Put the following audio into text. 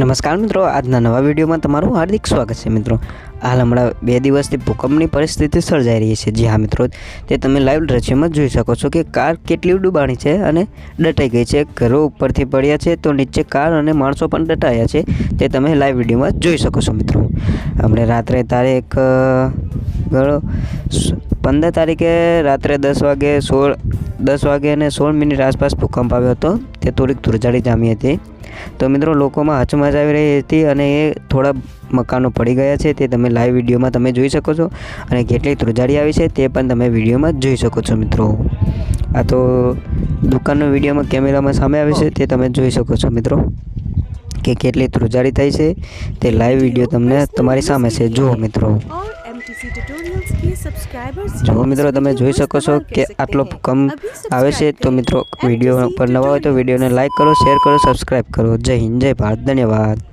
નમસ્કાર મિત્રો, આજના નવા વિડીયોમાં તમારું હાર્દિક સ્વાગત છે મિત્રો। હાલ હમણાં 2 દિવસથી ભૂકંપની પરિસ્થિતિ સર્જાઈ રહી છે। જી હા મિત્રો, તે તમે લાઈવ દ્રશ્યમાં જોઈ શકો છો કે કાર કેટલી ડૂબાણી છે અને દટાઈ ગઈ છે। ઘરો ઉપરથી પડ્યા છે તો નીચે કાર અને માણસો પણ દટાયા છે, તે તમે લાઈવ વિડીયોમાં જોઈ શકો છો મિત્રો। હમણાં રાત્રે તારીખ 15 તારીખે રાત્રે 10 વાગે અને 16 મિનિટ આસપાસ ભૂકંપ આવ્યો હતો। તે થોડીક ધૂળઝાડી જામી હતી તો મિત્રો લોકોમાં હચમચ આવી રહી હતી અને એ થોડા મકાનો પડી ગયા છે, તે તમે લાઈવ વિડીયોમાં તમે જોઈ શકો છો અને કેટલી ધૂળઝાડી આવી છે તે પણ તમે વિડીયોમાં જોઈ શકો છો મિત્રો। આ તો દુકાનનો વિડીયોમાં કેમેરામાં સામે આવે છે, તે તમે જોઈ શકો છો મિત્રો કે કેટલી ધૂળઝાડી થઈ છે, તે લાઈવ વિડીયો તમને તમારી સામે છે। જુઓ મિત્રો, જો મિત્રો તમે જોઈ શકો છો કે આટલો ભૂકંપ આવે છે। તો મિત્રો વિડીયો પર નવા હોય તો વિડીયોને લાઈક કરો, શેર કરો, સબસ્ક્રાઈબ કરો। જય હિન્દ, જય ભારત, ધન્યવાદ।